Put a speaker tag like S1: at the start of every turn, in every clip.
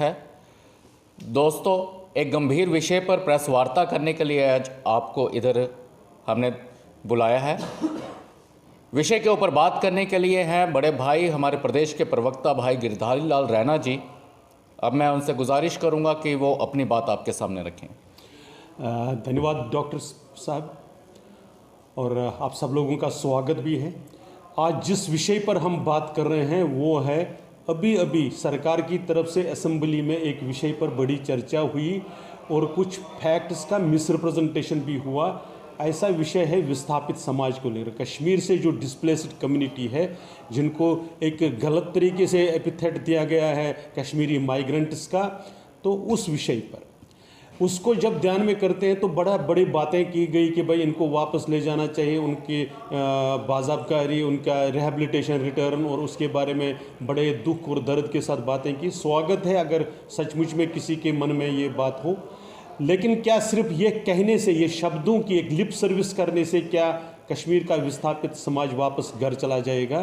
S1: है। दोस्तों, एक गंभीर विषय पर प्रेस वार्ता करने के लिए आज आपको इधर हमने बुलाया है। विषय के ऊपर बात करने के लिए हैं बड़े भाई, हमारे प्रदेश के प्रवक्ता भाई गिरधारी लाल रैना जी। अब मैं उनसे गुजारिश करूंगा कि वो अपनी बात आपके सामने रखें।
S2: धन्यवाद डॉक्टर साहब, और आप सब लोगों का स्वागत भी है। आज जिस विषय पर हम बात कर रहे हैं वो है, अभी सरकार की तरफ से असेंबली में एक विषय पर बड़ी चर्चा हुई और कुछ फैक्ट्स का मिसरिप्रेजेंटेशन भी हुआ। ऐसा विषय है विस्थापित समाज को लेकर, कश्मीर से जो डिस्प्लेस्ड कम्युनिटी है, जिनको एक गलत तरीके से एपिथेट दिया गया है कश्मीरी माइग्रेंट्स का, तो उस विषय पर उसको जब ध्यान में करते हैं तो बड़ी बातें की गई कि भाई इनको वापस ले जाना चाहिए, उनकी बाज़ाब्तगी, उनका रिहैबिलिटेशन, रिटर्न, और उसके बारे में बड़े दुख और दर्द के साथ बातें की। स्वागत है अगर सचमुच में किसी के मन में ये बात हो, लेकिन क्या सिर्फ ये कहने से, ये शब्दों की एक लिप सर्विस करने से क्या कश्मीर का विस्थापित समाज वापस घर चला जाएगा?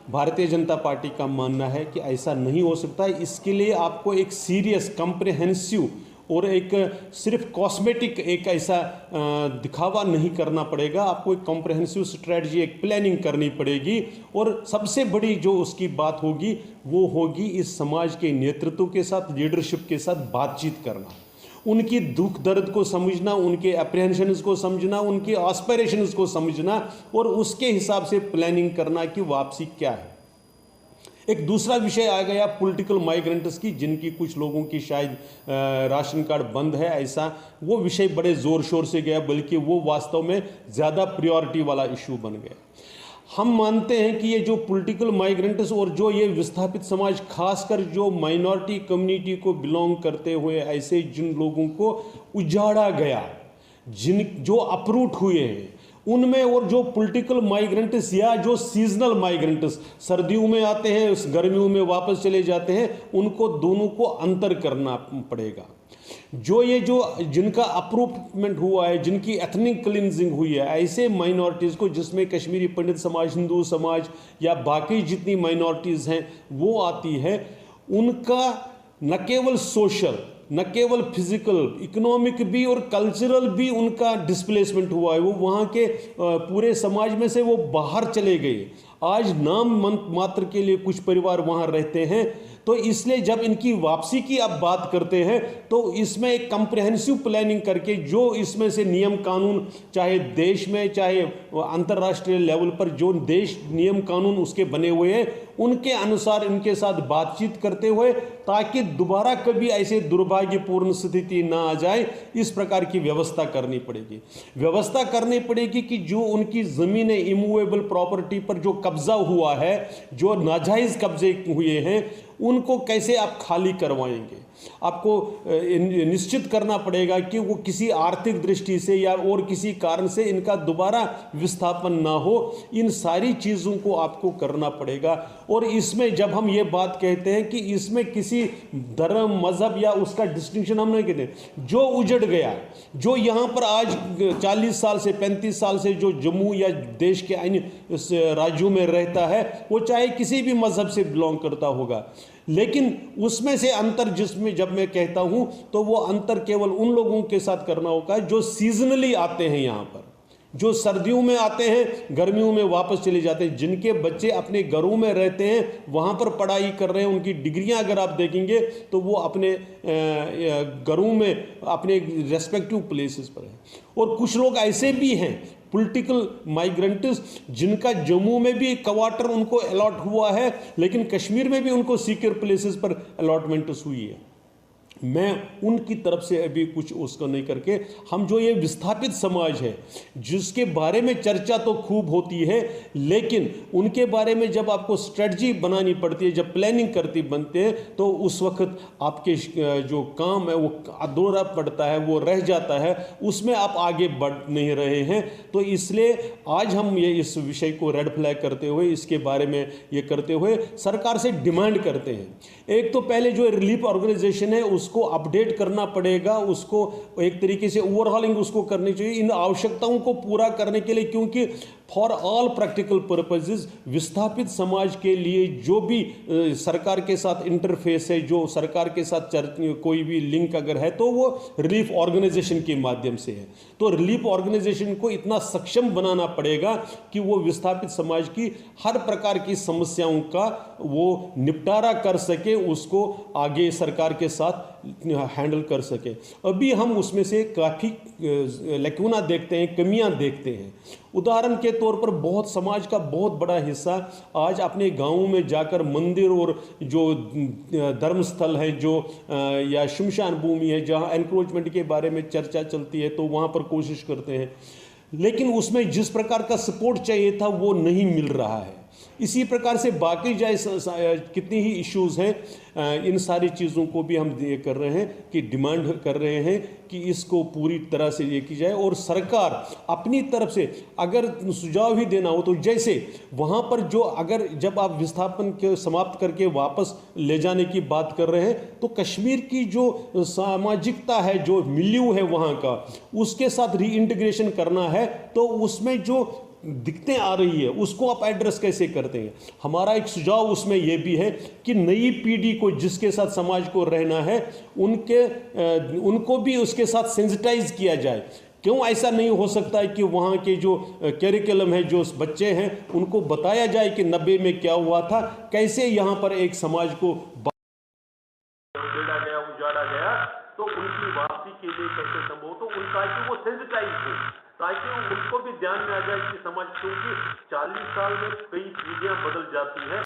S2: भारतीय जनता पार्टी का मानना है कि ऐसा नहीं हो सकता। इसके लिए आपको एक सीरियस, कॉम्प्रिहेंसिव और एक सिर्फ कॉस्मेटिक एक ऐसा दिखावा नहीं करना पड़ेगा। आपको एक कॉम्प्रिहेंसिव स्ट्रेटजी, एक प्लानिंग करनी पड़ेगी। और सबसे बड़ी जो उसकी बात होगी वो होगी इस समाज के नेतृत्व के साथ, लीडरशिप के साथ बातचीत करना, उनकी दुख दर्द को समझना, उनके अप्रहेंशंस को समझना, उनके एस्पिरेशंस को समझना और उसके हिसाब से प्लानिंग करना कि वापसी क्या है। एक दूसरा विषय आ गया पॉलिटिकल माइग्रेंट्स की, जिनकी कुछ लोगों की शायद राशन कार्ड बंद है, ऐसा वो विषय बड़े ज़ोर शोर से गया, बल्कि वो वास्तव में ज़्यादा प्रायोरिटी वाला इशू बन गया। हम मानते हैं कि ये जो पॉलिटिकल माइग्रेंट्स और जो ये विस्थापित समाज, खासकर जो माइनॉरिटी कम्युनिटी को बिलोंग करते हुए ऐसे जिन लोगों को उजाड़ा गया, जो अपरूट हुए हैं, उनमें, और जो पॉलिटिकल माइग्रेंट्स या जो सीजनल माइग्रेंट्स सर्दियों में आते हैं, गर्मियों में वापस चले जाते हैं, उनको दोनों को अंतर करना पड़ेगा। जो जिनका अप्रूवमेंट हुआ है, जिनकी एथनिक क्लिनजिंग हुई है, ऐसे माइनॉरिटीज़ को, जिसमें कश्मीरी पंडित समाज, हिंदू समाज या बाकी जितनी माइनॉरिटीज़ हैं वो आती है, उनका न केवल सोशल, न केवल फिजिकल, इकोनॉमिक भी और कल्चरल भी उनका डिस्प्लेसमेंट हुआ है। वो वहाँ के पूरे समाज में से वो बाहर चले गए। आज नाम मात्र के लिए कुछ परिवार वहाँ रहते हैं। तो इसलिए जब इनकी वापसी की आप बात करते हैं तो इसमें एक कम्प्रिहेंसिव प्लानिंग करके, जो इसमें से नियम कानून, चाहे देश में चाहे अंतर्राष्ट्रीय लेवल पर जो देश नियम कानून उसके बने हुए हैं, उनके अनुसार इनके साथ बातचीत करते हुए, ताकि दोबारा कभी ऐसे दुर्भाग्यपूर्ण स्थिति ना आ जाए, इस प्रकार की व्यवस्था करनी पड़ेगी। व्यवस्था करनी पड़ेगी कि जो उनकी ज़मीनें, इमूवेबल प्रॉपर्टी पर जो कब्जा हुआ है, जो नाजायज़ कब्जे हुए हैं, उनको कैसे आप खाली करवाएंगे। आपको निश्चित करना पड़ेगा कि वो किसी आर्थिक दृष्टि से या और किसी कारण से इनका दोबारा विस्थापन ना हो। इन सारी चीज़ों को आपको करना पड़ेगा। और इसमें जब हम ये बात कहते हैं कि इसमें किसी धर्म, मज़हब या उसका डिस्टिंक्शन हम नहीं कहते। जो उजड़ गया, जो यहाँ पर आज 40 साल से 35 साल से जो जम्मू या देश के अन्य राज्यों में रहता है, वो चाहे किसी भी मज़हब से बिलोंग करता होगा, लेकिन उसमें से अंतर, जिसमें जब मैं कहता हूं तो वो अंतर केवल उन लोगों के साथ करना होगा जो सीजनली आते हैं यहाँ पर, जो सर्दियों में आते हैं, गर्मियों में वापस चले जाते हैं, जिनके बच्चे अपने घरों में रहते हैं, वहाँ पर पढ़ाई कर रहे हैं, उनकी डिग्रियां अगर आप देखेंगे तो वो अपने घरों में, अपने रेस्पेक्टिव प्लेसेस पर हैं। और कुछ लोग ऐसे भी हैं पॉलिटिकल माइग्रेंट्स, जिनका जम्मू में भी क्वार्टर उनको अलॉट हुआ है, लेकिन कश्मीर में भी उनको सिक्योर प्लेसेस पर अलॉटमेंट्स हुई है। मैं उनकी तरफ से अभी कुछ उसको नहीं करके, हम जो ये विस्थापित समाज है, जिसके बारे में चर्चा तो खूब होती है, लेकिन उनके बारे में जब आपको स्ट्रेटजी बनानी पड़ती है, जब प्लानिंग बनते हैं, तो उस वक्त आपके जो काम है वो अधूरा पड़ता है, वो रह जाता है, उसमें आप आगे बढ़ नहीं रहे हैं। तो इसलिए आज हम ये इस विषय को रेड फ्लैग करते हुए, इसके बारे में ये करते हुए सरकार से डिमांड करते हैं। एक तो पहले जो रिलीफ ऑर्गेनाइजेशन है उसको अपडेट करना पड़ेगा, उसको एक तरीके से ओवरहॉलिंग उसको करनी चाहिए इन आवश्यकताओं को पूरा करने के लिए, क्योंकि फॉर ऑल प्रैक्टिकल पर्पसेस विस्थापित समाज के लिए जो भी सरकार के साथ इंटरफेस है, जो सरकार के साथ कोई भी लिंक अगर है तो वो रिलीफ ऑर्गेनाइजेशन के माध्यम से है। तो रिलीफ ऑर्गेनाइजेशन को इतना सक्षम बनाना पड़ेगा कि वो विस्थापित समाज की हर प्रकार की समस्याओं का वो निपटारा कर सके, उसको आगे सरकार के साथ हैंडल कर सके। अभी हम उसमें से काफ़ी लैक्यूना देखते हैं, कमियां देखते हैं। उदाहरण के तौर पर बहुत समाज का बहुत बड़ा हिस्सा आज अपने गांवों में जाकर मंदिर और जो धर्मस्थल है, जो या शमशान भूमि है जहां एनक्रोचमेंट के बारे में चर्चा चलती है, तो वहां पर कोशिश करते हैं, लेकिन उसमें जिस प्रकार का सपोर्ट चाहिए था वो नहीं मिल रहा है। इसी प्रकार से बाकी कितनी ही इश्यूज हैं, इन सारी चीज़ों को भी हम ये कर रहे हैं कि डिमांड कर रहे हैं कि इसको पूरी तरह से ये की जाए। और सरकार अपनी तरफ से अगर सुझाव ही देना हो तो जैसे वहाँ पर जो अगर जब आप विस्थापन के समाप्त करके वापस ले जाने की बात कर रहे हैं तो कश्मीर की जो सामाजिकता है, जो मिल्यू है वहाँ का, उसके साथ रीइंटीग्रेशन करना है, तो उसमें जो दिक्कतें आ रही है उसको आप एड्रेस कैसे करते हैं। हमारा एक सुझाव उसमें यह भी है कि नई पीढ़ी को जिसके साथ समाज को रहना है उनको भी उसके साथ सेंसिटाइज किया जाए। क्यों ऐसा नहीं हो सकता है कि वहाँ के जो कैरिकुलम है, जो बच्चे हैं, उनको बताया जाए कि 90 में क्या हुआ था, कैसे यहाँ पर एक समाज को
S3: उजाड़ा गया, तो उनकी वापसी के लिए कैसे संभव, तो उनका कि वो सेंसिटाइज हो, ताकि उनको भी ध्यान में आ जाए कि समाज, क्योंकि 40 साल में कई चीजें बदल जाती हैं।